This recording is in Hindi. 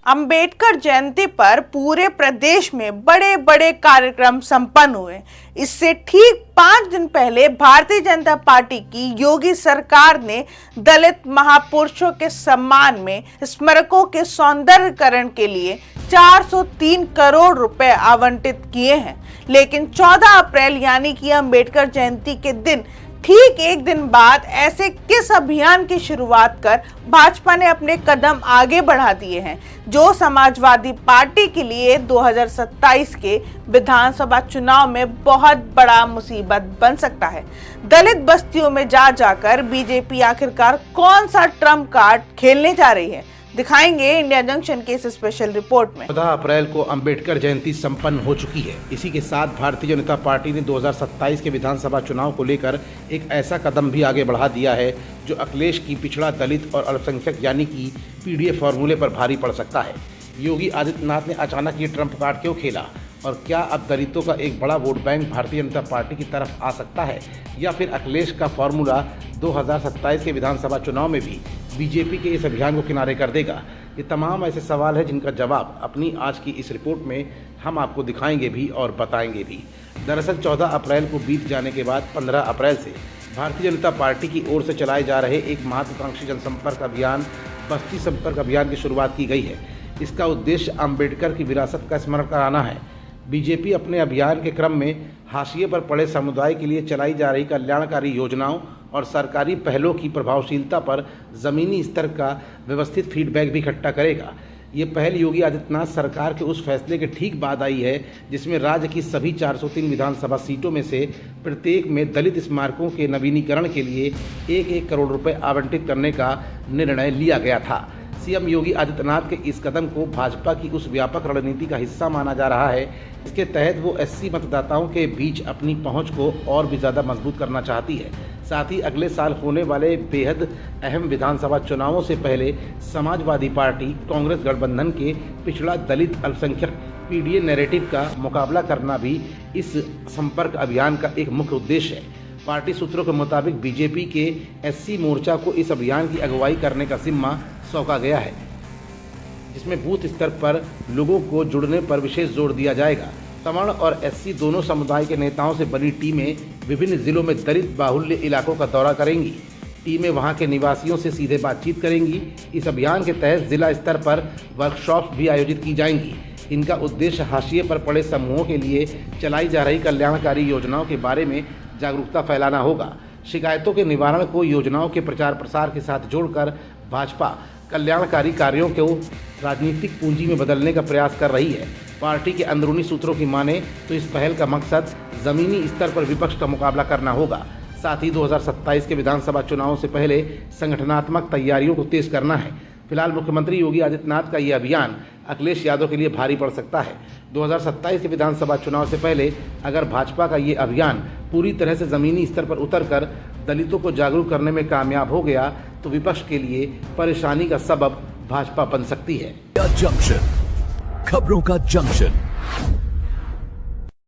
अंबेडकर जयंती पर पूरे प्रदेश में बड़े बड़े कार्यक्रम संपन्न हुए। इससे ठीक 5 दिन पहले भारतीय जनता पार्टी की योगी सरकार ने दलित महापुरुषों के सम्मान में स्मारकों के सौंदर्यीकरण के लिए 403 करोड़ रुपए आवंटित किए हैं। लेकिन 14 अप्रैल यानी कि अंबेडकर जयंती के दिन ठीक एक दिन बाद ऐसे किस अभियान की शुरुआत कर भाजपा ने अपने कदम आगे बढ़ा दिए हैं जो समाजवादी पार्टी के लिए 2027 के विधानसभा चुनाव में बहुत बड़ा मुसीबत बन सकता है। दलित बस्तियों में जाकर बीजेपी आखिरकार कौन सा ट्रम्प कार्ड खेलने जा रही है, दिखाएंगे इंडिया जंक्शन के इस स्पेशल रिपोर्ट में। 14 अप्रैल को अंबेडकर जयंती संपन्न हो चुकी है। इसी के साथ भारतीय जनता पार्टी ने 2027 के विधानसभा चुनाव को लेकर एक ऐसा कदम भी आगे बढ़ा दिया है जो अखिलेश की पिछड़ा, दलित और अल्पसंख्यक यानी कि पीडीए फॉर्मूले पर भारी पड़ सकता है। योगी आदित्यनाथ ने अचानक ये ट्रम्प कार्ड क्यों खेला और क्या अब दलितों का एक बड़ा vote bank Bharatiya Janata party की तरफ आ सकता है या फिर अखिलेश का फॉर्मूला 2027 के विधानसभा चुनाव में भी बीजेपी के इस अभियान को किनारे कर देगा। ये तमाम ऐसे सवाल हैं जिनका जवाब अपनी आज की इस रिपोर्ट में हम आपको दिखाएंगे भी और बताएंगे भी। दरअसल 14 अप्रैल को बीत जाने के बाद 15 अप्रैल से भारतीय जनता पार्टी की ओर से चलाए जा रहे एक महत्वाकांक्षी जनसंपर्क अभियान बस्ती संपर्क अभियान की शुरुआत की गई है। इसका उद्देश्य अम्बेडकर की विरासत का स्मरण कराना है। बीजेपी अपने अभियान के क्रम में हाशिए पर पड़े समुदाय के लिए चलाई जा रही कल्याणकारी योजनाओं और सरकारी पहलों की प्रभावशीलता पर ज़मीनी स्तर का व्यवस्थित फीडबैक भी इकट्ठा करेगा। ये पहल योगी आदित्यनाथ सरकार के उस फैसले के ठीक बाद आई है जिसमें राज्य की सभी 403 विधानसभा सीटों में से प्रत्येक में दलित स्मारकों के नवीनीकरण के लिए 1-1 करोड़ रुपए आवंटित करने का निर्णय लिया गया था। सीएम योगी आदित्यनाथ के इस कदम को भाजपा की उस व्यापक रणनीति का हिस्सा माना जा रहा है। इसके तहत वो एससी मतदाताओं के बीच अपनी पहुंच को और भी ज़्यादा मजबूत करना चाहती है। साथ ही अगले साल होने वाले बेहद अहम विधानसभा चुनावों से पहले समाजवादी पार्टी कांग्रेस गठबंधन के पिछड़ा, दलित, अल्पसंख्यक पीडीए नैरेटिव का मुकाबला करना भी इस संपर्क अभियान का एक मुख्य उद्देश्य है। पार्टी सूत्रों के मुताबिक बीजेपी के एससी मोर्चा को इस अभियान की अगुवाई करने का जिम्मा सौंपा गया है, जिसमें बूथ स्तर पर लोगों को जुड़ने पर विशेष जोर दिया जाएगा। सवर्ण और एससी दोनों समुदाय के नेताओं से बनी टीमें विभिन्न जिलों में दलित बाहुल्य इलाकों का दौरा करेंगी। टीमें वहां के निवासियों से सीधे बातचीत करेंगी। इस अभियान के तहत जिला स्तर पर वर्कशॉप भी आयोजित की जाएंगी। इनका उद्देश्य हाशिए पर पड़े समूहों के लिए चलाई जा रही कल्याणकारी योजनाओं के बारे में जागरूकता फैलाना होगा। शिकायतों के निवारण को योजनाओं के प्रचार प्रसार के साथ जोड़कर भाजपा कल्याणकारी कार्यों को राजनीतिक पूंजी में बदलने का प्रयास कर रही है। पार्टी के अंदरूनी सूत्रों की माने तो इस पहल का मकसद ज़मीनी स्तर पर विपक्ष का मुकाबला करना होगा। साथ ही 2027 के विधानसभा चुनावों से पहले संगठनात्मक तैयारियों को तेज करना है। फिलहाल मुख्यमंत्री योगी आदित्यनाथ का ये अभियान अखिलेश यादव के लिए भारी पड़ सकता है। 2027 के विधानसभा चुनाव से पहले अगर भाजपा का ये अभियान पूरी तरह से ज़मीनी स्तर पर उतरकर दलितों को जागरूक करने में कामयाब हो गया तो विपक्ष के लिए परेशानी का सबब भाजपा बन सकती है। जंक्शन, खबरों का जंक्शन।